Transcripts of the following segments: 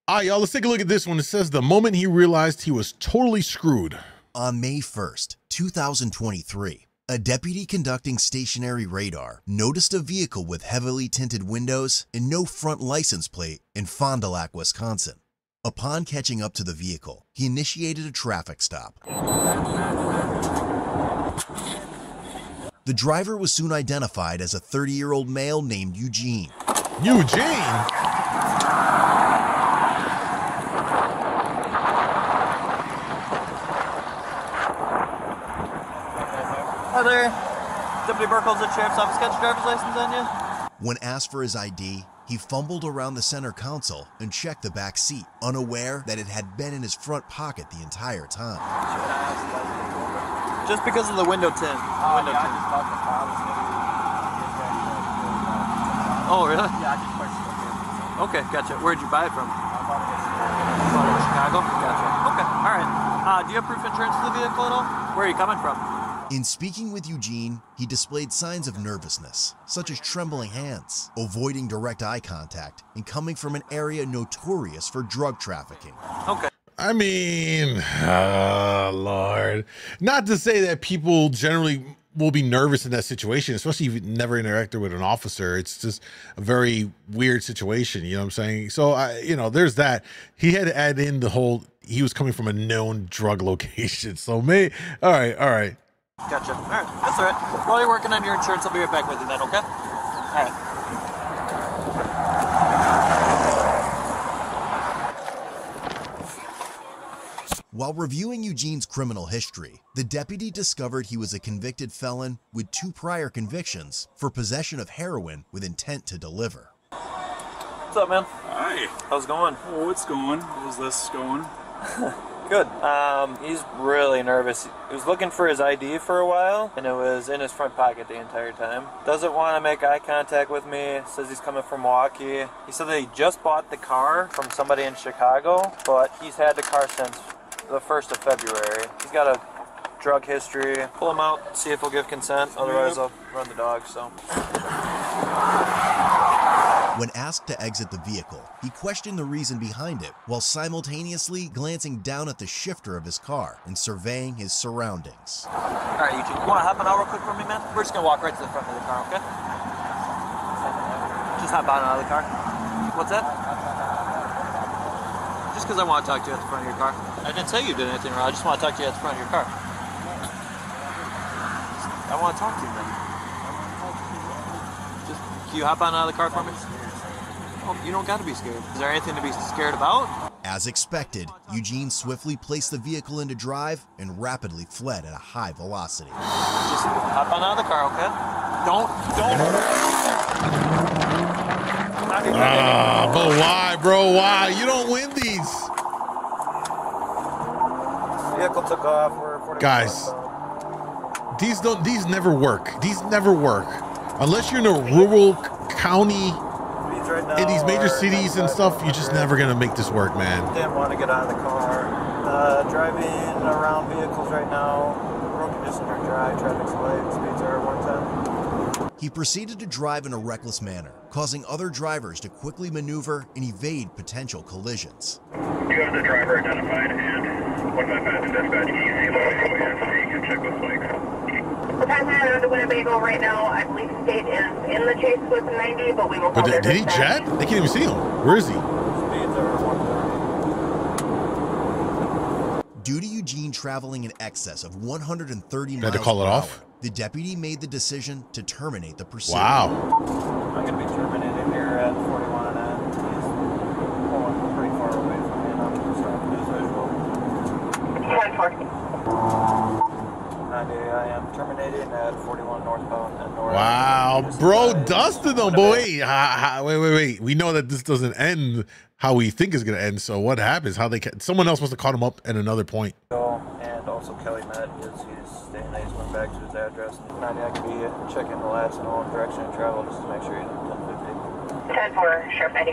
All right, y'all, let's take a look at this one. It says the moment he realized he was totally screwed. On May 1st, 2023, a deputy conducting stationary radar noticed a vehicle with heavily tinted windows and no front license plate in Fond du Lac, Wisconsin. Upon catching up to the vehicle, he initiated a traffic stop. The driver was soon identified as a 30-year-old male named Eugene. Eugene? Hi there. Deputy Burkles at Sheriff's Office. Got your driver's license on you? When asked for his ID, he fumbled around the center console and checked the back seat, unaware that it had been in his front pocket the entire time. Just because of the window tint. Oh, really? Yeah, I just purchased it. Okay, gotcha. Where'd you buy it from? Chicago? Gotcha. Okay, all right. Do you have proof of insurance for the vehicle at all? Where are you coming from? In speaking with Eugene, he displayed signs of nervousness, such as trembling hands, avoiding direct eye contact, and coming from an area notorious for drug trafficking. Okay. I mean, Lord. Not to say that people generally will be nervous in that situation, especially if you've never interacted with an officer. It's just a very weird situation, you know what I'm saying? So, you know, there's that. He had to add in the whole, he was coming from a known drug location. So, all right. Gotcha. All right. That's all right. While you're working on your insurance, I'll be right back with you then, okay? All right. While reviewing Eugene's criminal history, the deputy discovered he was a convicted felon with 2 prior convictions for possession of heroin with intent to deliver. What's up, man? Hi. How's it going? Oh, it's going. How's this going? Good. He's really nervous. He was looking for his ID for a while, and it was in his front pocket the entire time. Doesn't want to make eye contact with me. Says he's coming from Milwaukee. He said that he just bought the car from somebody in Chicago, but he's had the car since the 1st of February. He's got a drug history. Pull him out, see if he'll give consent. Otherwise, I'll run the dog, so. When asked to exit the vehicle, he questioned the reason behind it while simultaneously glancing down at the shifter of his car and surveying his surroundings. All right, Eugene, you want to hop on out real quick for me, man? We're just going to walk right to the front of the car, okay? Just hop on out of the car. What's that? Just because I want to talk to you at the front of your car. I didn't say you did anything wrong. I just want to talk to you at the front of your car. I want to talk to you, man. Just, can you hop on out of the car for me? Oh, you don't got to be scared. Is there anything to be scared about? As expected, Eugene swiftly placed the vehicle into drive and rapidly fled at a high velocity. Just hop on out of the car, okay? Don't. But why, bro? Why? You don't win these. Vehicle took off. We're 40 Guys, these never work. These never work. Unless you're in a rural county in these major cities and stuff, you're just never gonna make this work, man. Didn't want to get out of the car. Driving around vehicles right now. Road conditions are dry. Traffic's light. Speeds are 110. He proceeded to drive in a reckless manner, causing other drivers to quickly maneuver and evade potential collisions. You have the driver identified and 155 dispatch easy low and you can check with Blake. The passenger on the Winnebago right now, I believe state is in the chase with 90, but we will. But did he jet? They can't even see him. Where is he? Speeds are 130. Due to Eugene traveling in excess of 130 miles Had to call it per off? hour, the deputy made the decision to terminate the proceeding. Wow. I'm going to be terminated here at 41 and a half. He's pulling pretty far away from me, and I'm going to start his visual. 90, I am terminating at 41 northbound and north. Wow, bro, dusted them, boy. Wait. We know that this doesn't end how we think it's gonna end. So what happens? Someone else must have caught him up at another point. And also Kelly met he's staying there. He's went back to his address. 90, I could be checking the lights in all direction of travel just to make sure he's on 1050. 10-4, Sheriff 90.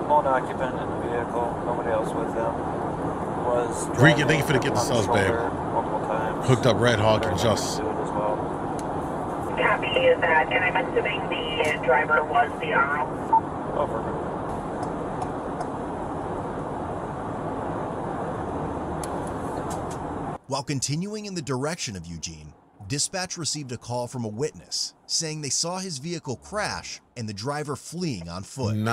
Lone occupant in the vehicle, nobody else with them. Was Regan, thank you for the gift of subs, babe. Multiple times. Hooked up Red Hawk and Just. Copy that, and I'm assuming the driver was the RO. Over. While continuing in the direction of Eugene, dispatch received a call from a witness saying they saw his vehicle crash and the driver fleeing on foot. Nah,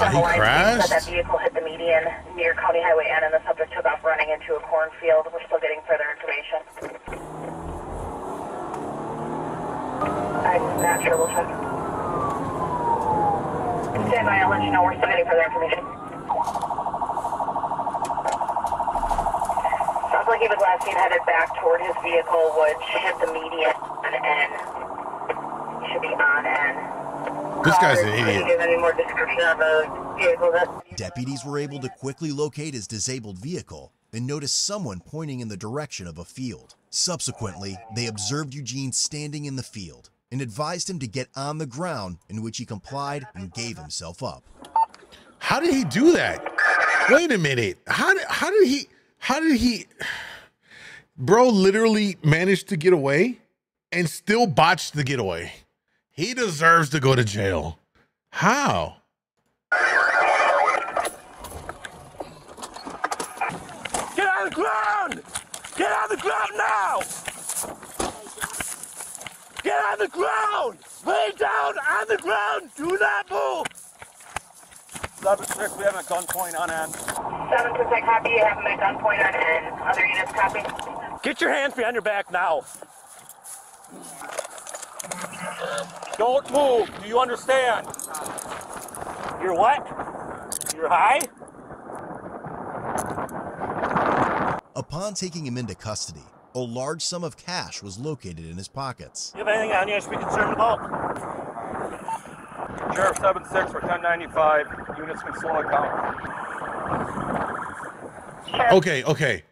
he crashed? That vehicle hit the median near County Highway N and the subject took off running into a cornfield. We're still getting further information. I'm not sure, we'll check. Stand by, I'll let you know. We're still getting further information. Sounds like he was last seen headed back toward his vehicle, which hit the median and should be on N. This guy's an Can you idiot. give any more description of the vehicle? Deputies were able to quickly locate his disabled vehicle and noticed someone pointing in the direction of a field. Subsequently, they observed Eugene standing in the field and advised him to get on the ground, in which he complied and gave himself up. How did he do that? Wait a minute. How did he, bro, literally managed to get away and still botched the getaway. He deserves to go to jail. How? Get on the ground! Get on the ground now! Get on the ground! Lay down on the ground! Do not move! 7-6, we have a gunpoint on end. 7-6, copy. You have him at gunpoint on N. Other units, copy. Get your hands behind your back now. Don't move. Do you understand? You're what? You're high? Upon taking him into custody, a large sum of cash was located in his pockets. You have anything on you I should be concerned about? Sheriff 7-6 for 1095. Units can slow it down. Okay.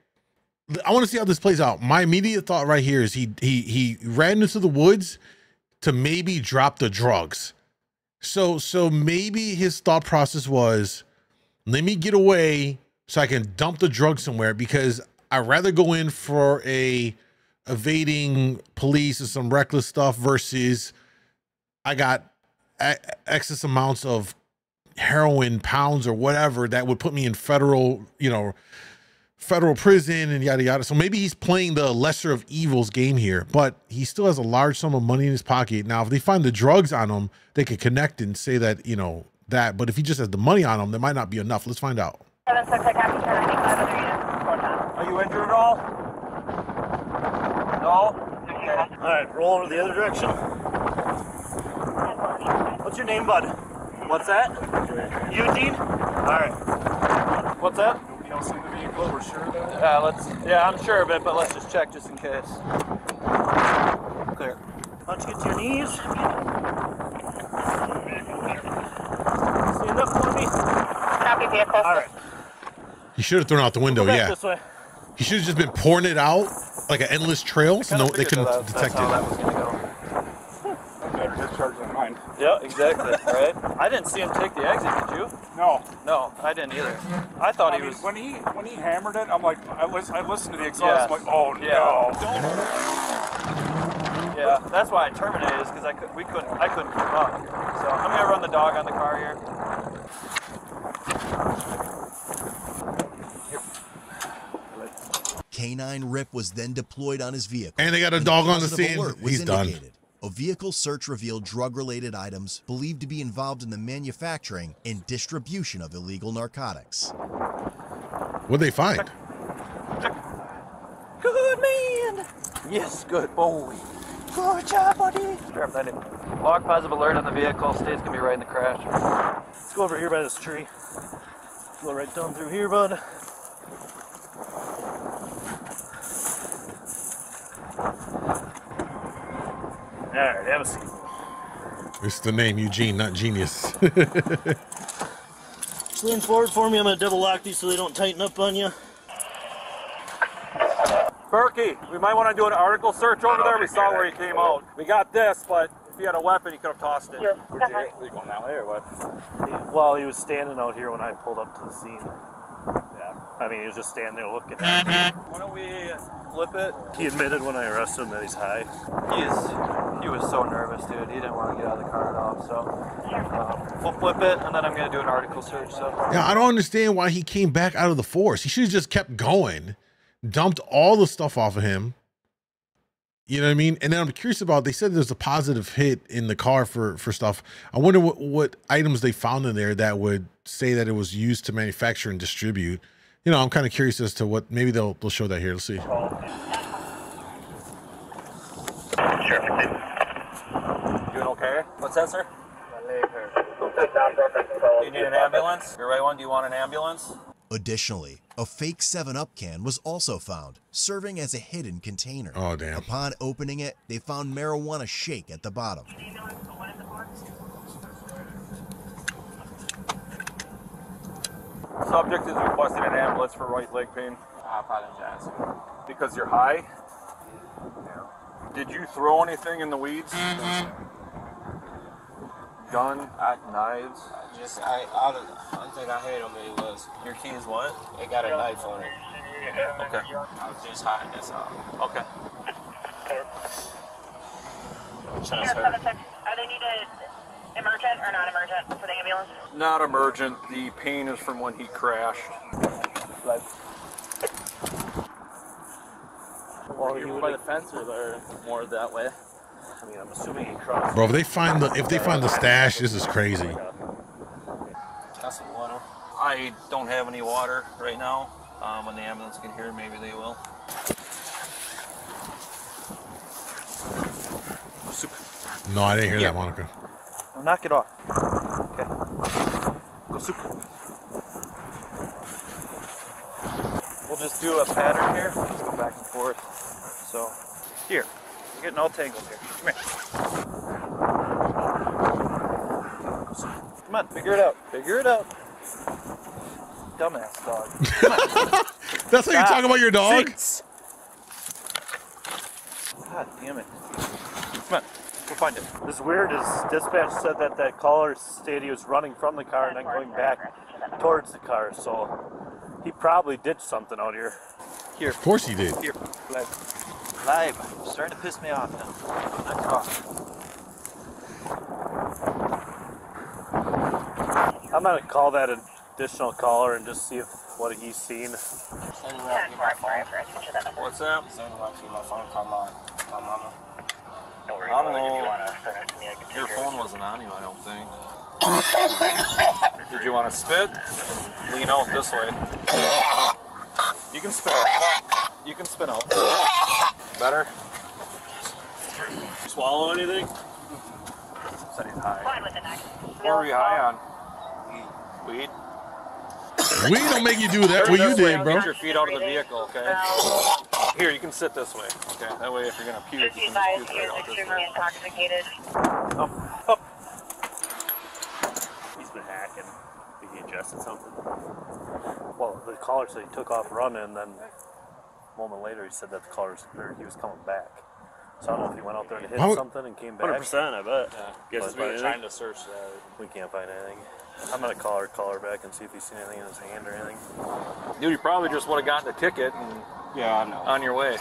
I want to see how this plays out. My immediate thought right here is he ran into the woods to maybe drop the drugs. So maybe his thought process was, let me get away so I can dump the drugs somewhere, because I'd rather go in for a evading police and some reckless stuff versus I got excess amounts of heroin pounds or whatever that would put me in federal prison and yada yada. So maybe he's playing the lesser of evils game here, but he still has a large sum of money in his pocket. Now, if they find the drugs on him, they could connect and say that, that, but if he just has the money on him, that might not be enough. Let's find out. 7-6, I copy. 1095. Other units, slow down. Are you injured at all? No? Okay. All right, roll over the other direction. What's your name, bud? What's that? Eugene? All right. What's that? Nobody else in the vehicle, we're sure of that? Yeah, I'm sure of it, but let's just check just in case. Clear. Why don't you get to your knees? Stand up for me. Copy, vehicle. All right. He should have thrown out the window. Back Yeah. this way. He should have just been pouring it out like an endless trail so no, they couldn't That's detect how that it. was gonna go. Better discharge than mine. Yeah, exactly, right? I didn't see him take the exit, did you? No. No, I didn't either. I thought I he mean, was... when he hammered it, I'm like, I listened to the exhaust, Yes. I'm like, oh Yeah. no. Yeah, that's why I terminated, is because I couldn't keep up. So I'm gonna run the dog on the car here. Canine Rip was then deployed on his vehicle. And they got a dog on the positive scene. alert was He's done. indicated. A vehicle search revealed drug-related items believed to be involved in the manufacturing and distribution of illegal narcotics. What'd they find? Good man! Yes, good boy. Good job, buddy. Sheriff, that log positive alert on the vehicle. State's gonna be right in the crash. Let's go over here by this tree. Go right down through here, bud. All right, have a seat. It's the name Eugene, not Genius. Lean forward for me. I'm gonna double lock these so they don't tighten up on you. Berkey, we might want to do an article search over there. We saw where he came out. We got this, but if he had a weapon, he could have tossed it. Yes. Where's he at? Are you going that way or what? Well, he was standing out here when I pulled up to the scene. Yeah, I mean, he was just standing there looking at me. Why don't we flip it? He admitted when I arrested him that he's high. He was so nervous, dude. He didn't want to get out of the car at all. So we'll flip it, and then I'm gonna do an article search. So Yeah, I don't understand why he came back out of the force. He should have just kept going. dumped all the stuff off of him. You know what I mean? And then I'm curious about, they said there's a positive hit in the car for stuff. I wonder what items they found in there that would say that it was used to manufacture and distribute. You know, I'm kind of curious as to what, maybe they'll show that here. Let's see. Sure. Doing okay? What's that, sir? My leg hurts. Do you need an ambulance? Your right one, do you want an ambulance? Additionally, a fake 7-Up can was also found, serving as a hidden container. Oh, damn. Upon opening it, they found marijuana shake at the bottom. Subject is requesting an ambulance for right leg pain. I apologize. Because you're high? Did you throw anything in the weeds? Gun, knives? I think I had on me was Your keys what? it got a knife on it. Okay. I was just high, that's all. Okay. Transfer. Are they needed emergent or non-emergent for the ambulance? Not emergent. The pain is from when he crashed. Well, you by the fence or more that way? I mean, I'm assuming he crossed. Bro, if they find the stash, this is crazy. Got some water. I don't have any water right now. When the ambulance can hear, maybe they will. No, I didn't hear that, Monica. Well, knock it off. Okay. Go soup. We'll just do a pattern here. Just go back and forth. So, here. You're getting all tangled here. Come here. Come on, figure it out. Figure it out. Dumbass dog. That's how you talk about your dog? Sinks. God damn it. Come on, go find it. What's weird is dispatch said that that caller stated he was running from the car and then going back towards the car, so he probably did something out here. Here. Of course he did. Here. Live. Starting to piss me off now. Knock it off. I'm gonna call that an additional caller and just see what he's seen. What's that? My phone call my mama. I don't know. Your phone wasn't on you, I don't think. Did you want to spit? Lean out this way. You can spit out. You can spit out. Better? Swallow anything? Said he's high. What are you high on? Weed? We don't make you do that. Well, you did, bro. Get your feet out of the vehicle, okay? Here, you can sit this way, okay? That way, if you're gonna puke, you can just puke right out this way. Intoxicated. Up. He's been hacking. Think he ingested something? Well, the caller said he took off running, and then a moment later he said that he was coming back. So I don't know if he went out there and hit something and came back. 100%, I bet. Yeah. Guess We're trying to search that. We can't find anything. I'm gonna call her back and see if he's seen anything in his hand or anything. Dude, you probably just would have gotten a ticket and Yeah, I know. on your way.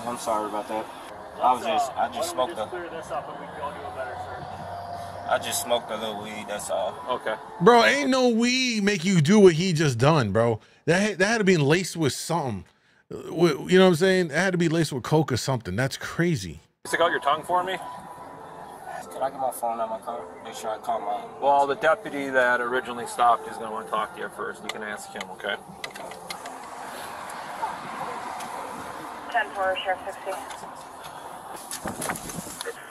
I'm sorry about that. I just smoked a clear this up and we can go do a better search. I just smoked a little weed, that's all. Okay. Bro, ain't no weed make you do what he just done, bro. That had to be laced with something. You know what I'm saying? It had to be laced with coke or something. That's crazy. Stick out your tongue for me. Can I get my phone out of my car? Make sure I call my... Well, the deputy that originally stopped is going to want to talk to you first. You can ask him, okay? 10-4, Sheriff 60.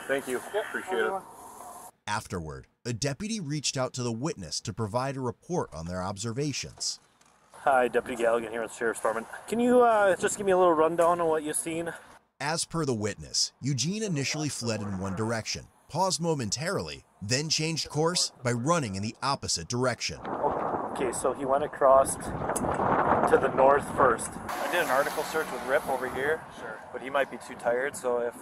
Thank you. Appreciate it. Afterward, a deputy reached out to the witness to provide a report on their observations. Hi, Deputy Galligan here with the Sheriff's Department. Can you just give me a little rundown on what you've seen? As per the witness, Eugene initially fled in one direction, paused momentarily, then changed course by running in the opposite direction. Okay, so he went across to the north first. I did an article search with Rip over here. Sure. But he might be too tired, so if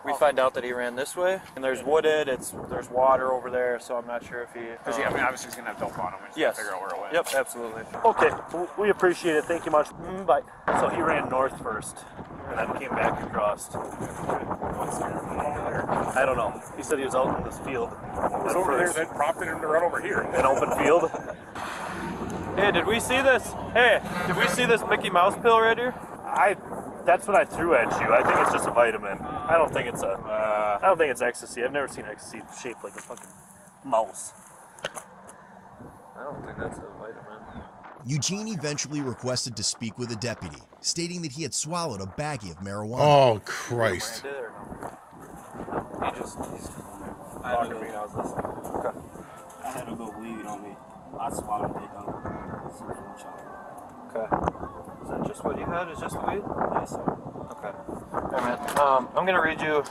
we find out that he ran this way, and there's wooded, there's water over there, so I'm not sure if he... Because I mean, obviously he's going to have dope on him. We just figure out where it went. Yep, absolutely. Okay, we appreciate it. Thank you much. Bye. So he ran north first, and then came back across. I don't know. He said he was out in this field. It's over there, then prompted him to run over here. An open field. Hey, did we see this? Hey, did we see this Mickey Mouse pill right here? That's what I threw at you. I think it's just a vitamin. I don't think it's ecstasy. I've never seen ecstasy shaped like a fucking mouse. I don't think that's a vitamin. Eugene eventually requested to speak with a deputy, stating that he had swallowed a baggie of marijuana. Oh, Christ. He just, he's talking to me and I was listening. Okay. I had a little weed on me. I swallowed it though. Okay. Is that just what you had? Is just weed? Yes, sir. Okay. Alright, man. I'm gonna read you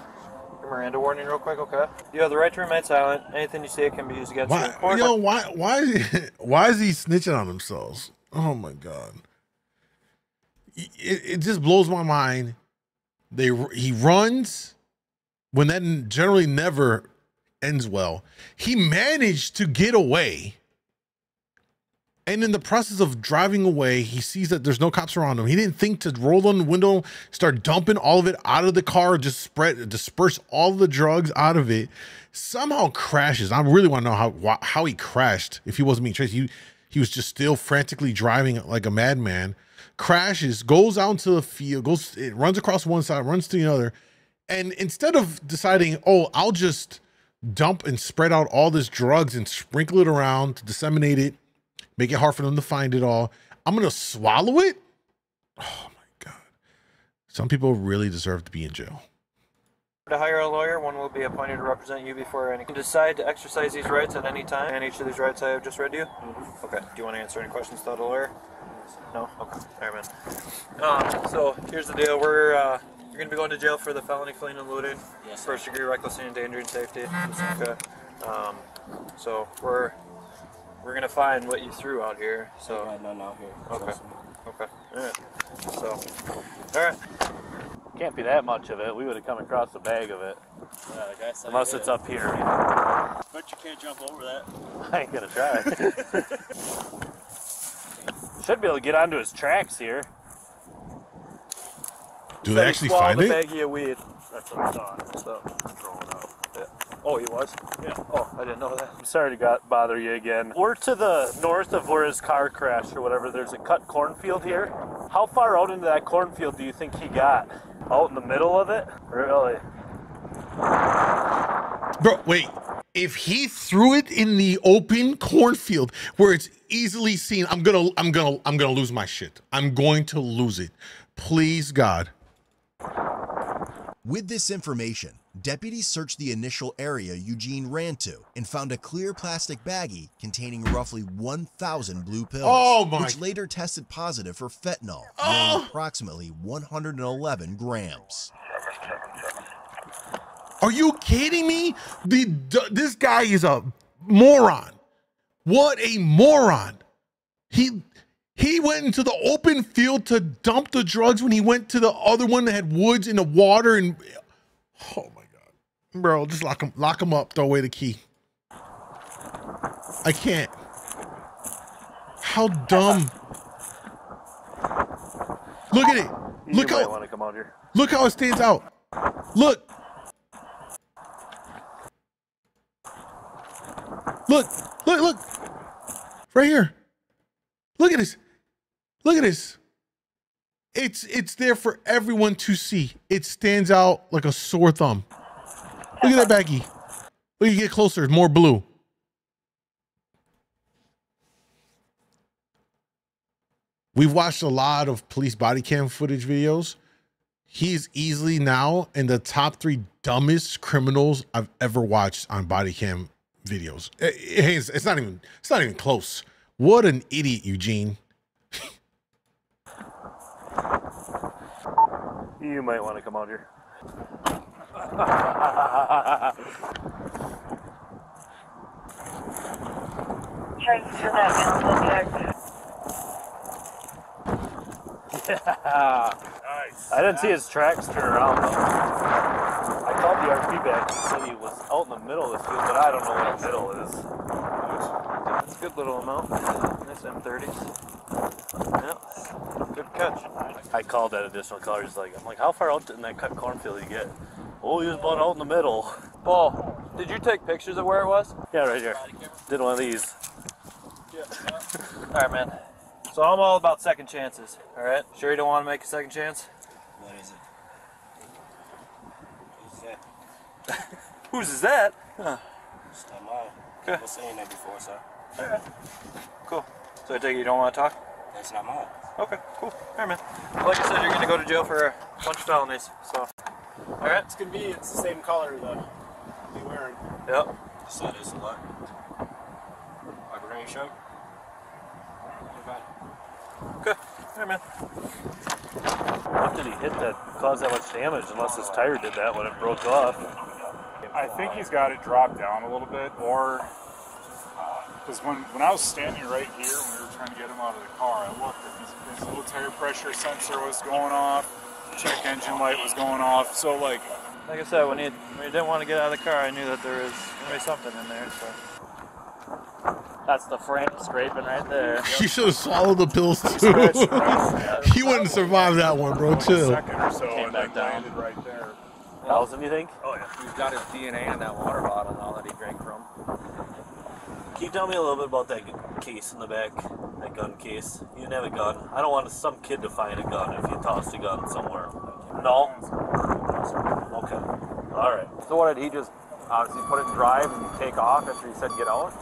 your Miranda warning real quick, okay? You have the right to remain silent. Anything you say can be used against you in court. Yo, why is he snitching on themselves? Oh my God. It just blows my mind. He runs when that generally never ends well. He managed to get away. And in the process of driving away, he sees that there's no cops around him. He didn't think to roll down the window, start dumping all of it out of the car, just disperse all the drugs out of it. Somehow crashes. I really want to know how he crashed. If he wasn't being chased, he was just still frantically driving like a madman. Crashes, goes out into the field, runs across one side, runs to the other. And instead of deciding, oh, I'll just dump and spread out all this drugs and sprinkle it around to disseminate it, make it hard for them to find it all, I'm going to swallow it? Oh, my God. Some people really deserve to be in jail. To hire a lawyer, one will be appointed to represent you before any. You can decide to exercise these rights at any time, and each of these rights I have just read to you? Mm-hmm. Okay. Do you want to answer any questions without a lawyer? No? Okay. All right, man. So, here's the deal. You're going to be going to jail for the felony fleeing and looting. Yes. First degree reckless endangering safety. Okay. So, we're going to find what you threw out here. So. I got none out here. Okay. Okay. All right. So, all right. Can't be that much of it. We would have come across a bag of it. Unless it's up here. But you can't jump over that. I ain't gonna try. Should be able to get onto his tracks here. Do they actually find it? Baggie of weed. That's what I thought. So, yeah. Oh, he was? Yeah. Oh, I didn't know that. I'm sorry to bother you again. We're to the north of where his car crashed or whatever. There's a cut cornfield here. How far out into that cornfield do you think he got? Out in the middle of it? Really? Bro, wait. If he threw it in the open cornfield where it's easily seen, I'm gonna lose my shit. I'm going to lose it. Please, God. With this information, deputies searched the initial area Eugene ran to and found a clear plastic baggie containing roughly 1,000 blue pills, which later tested positive for fentanyl, weighing approximately 111 grams. Are you kidding me? This guy is a moron. What a moron. He went into the open field to dump the drugs when he went to the other one that had woods in the water and oh my God. Bro, just lock him up, throw away the key. I can't. How dumb. Look at it. Look how want to come out here. Look how it stands out. Look. Look. Right here. Look at this. Look at this. It's there for everyone to see. It stands out like a sore thumb. Look at that baggie. Look, you get closer, more blue. We've watched a lot of police body cam footage videos. He's easily now in the top 3 dumbest criminals I've ever watched on body cam videos. It's not even close. What an idiot, Eugene. You might want to come out here. Yeah. Nice. I didn't see his tracks turn around though. I called the RP back. He said he was out in the middle of this field, but I don't know what the middle is. That's a good little amount. Nice M30s. Yeah. Good catch. I called that additional color. I'm like, how far out in that cut cornfield did you get? Oh, he was about out in the middle. Oh, did you take pictures of where it was? Yeah, right here. Did one of these. Yeah. All right, man. So I'm all about second chances. All right. Sure you don't want to make a second chance? What is it? Who's that? Whose is that? Huh. It's not mine. Okay. I've seen that before, sir. All right. Cool. So I take it you don't want to talk? That's not mine. Okay, cool. All right, man. Well, like I said, you're going to go to jail for a bunch of felonies, so. All right. It's convenient. It's the same color that you're wearing. Yep. So this a lot. A green shirt. Okay. All right, man. What did he hit that caused that much damage? Unless his tire did that when it broke off. I think he's got it dropped down a little bit, or because when I was standing right here when we were trying to get him out of the car, I looked at his low tire pressure sensor was going off, check engine light was going off. So like I said, when you didn't want to get out of the car, I knew that there was going to be something in there. So. That's the frame scraping right there. You should have swallowed the pills too. He wouldn't survive that one, bro. Chill. a second or so, Came and back then down. landed right there. 1,000, you think? Oh yeah. He's got his DNA in that water bottle now that he drank from. Can you tell me a little bit about that case in the back? That gun case? You didn't have a gun. I don't want some kid to find a gun if you tossed a gun somewhere. No? Okay. Alright. So what did he just obviously put it in drive and take off after he said get out?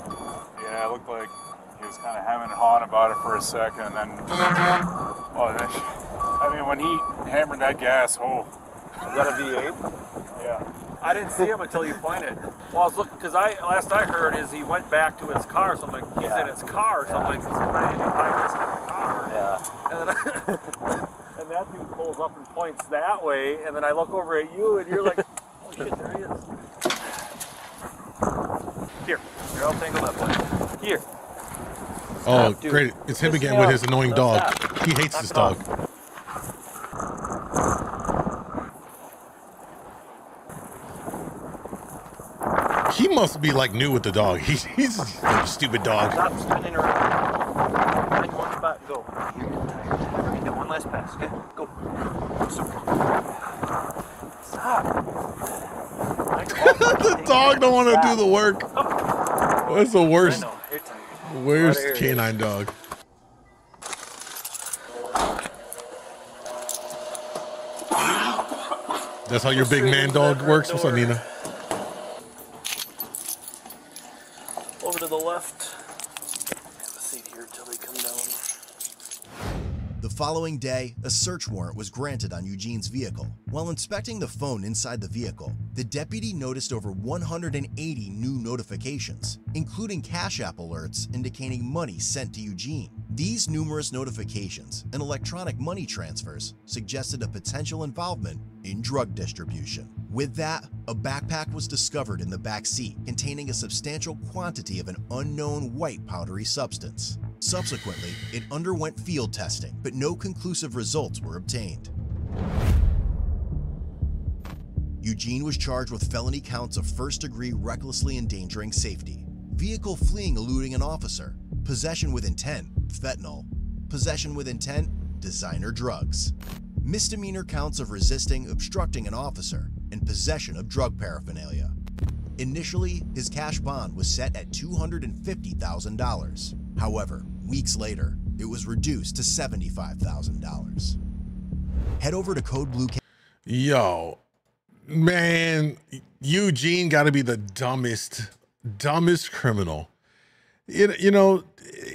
Yeah, it looked like he was kind of hemming and hawing about it for a second, and then, I mean, when he hammered that gas, oh. Is that a V8? Yeah. I didn't see him until you pointed. Well, I was looking, because last I heard is he went back to his car, so I'm like, he's in his car, so I'm like, he's behind this in the car. Yeah. And then and that dude pulls up and points that way, and then I look over at you, and you're like, oh shit, there he is. Here, I'll tangle that way. Here. Oh, Dude, great. It's him piss again me with off. his annoying No, dog. stop. He hates Knock this it dog. off. He must be like new with the dog. He's a stupid dog. Stop spinning around. Find one spot and go. You're getting tired. Okay, one last pass, okay? Go. Stop. The dog don't want to do the work. That's the I worst. know, you're tired. Worst canine dog. That's how your big man dog works? What's up, Nina? Over to the left. Have a seat here until they come down. The following day, a search warrant was granted on Eugene's vehicle. While inspecting the phone inside the vehicle, the deputy noticed over 180 new notifications, including Cash App alerts indicating money sent to Eugene. These numerous notifications and electronic money transfers suggested a potential involvement in drug distribution. With that, a backpack was discovered in the back seat containing a substantial quantity of an unknown white powdery substance. Subsequently, it underwent field testing, but no conclusive results were obtained. Eugene was charged with felony counts of first-degree recklessly endangering safety, vehicle fleeing eluding an officer, possession with intent, fentanyl, possession with intent, designer drugs, misdemeanor counts of resisting, obstructing an officer, and possession of drug paraphernalia. Initially, his cash bond was set at $250,000. However, weeks later, it was reduced to $75,000. Head over to Code Blue. Yo, man, Eugene got to be the dumbest criminal. You know,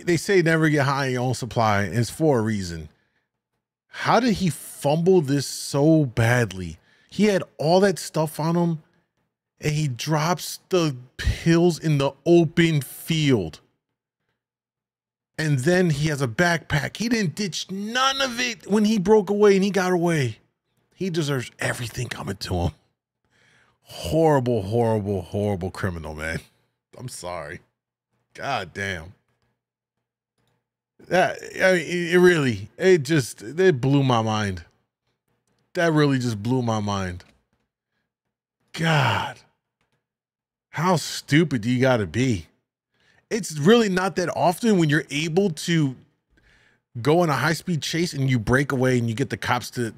they say never get high on your own supply, and it's for a reason. How did he fumble this so badly? He had all that stuff on him, and he drops the pills in the open field. And then he has a backpack. He didn't ditch none of it when he broke away and he got away. He deserves everything coming to him. Horrible, horrible, horrible criminal, man. I'm sorry. God damn. That, I mean, it blew my mind. That really just blew my mind. God. How stupid do you got to be? It's really not that often when you're able to go on a high-speed chase and you break away and you get the cops to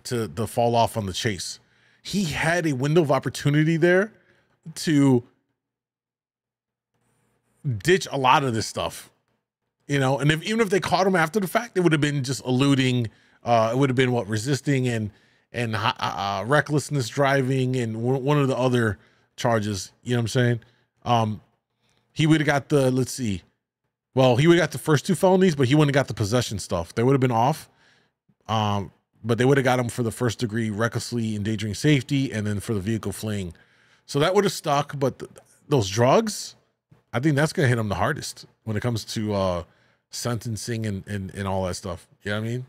fall off on the chase. He had a window of opportunity there to ditch a lot of this stuff. you know, and even if they caught him after the fact, it would have been just eluding. It would have been what, resisting and recklessness driving and one of the other charges. You know what I'm saying? He would have got the, let's see. Well, he would have got the first 2 felonies, but he wouldn't have got the possession stuff. They would have been off. But they would have got him for the first degree recklessly endangering safety and then for the vehicle fleeing. So that would have stuck. But those drugs, I think that's going to hit him the hardest when it comes to sentencing and all that stuff. You know what I mean?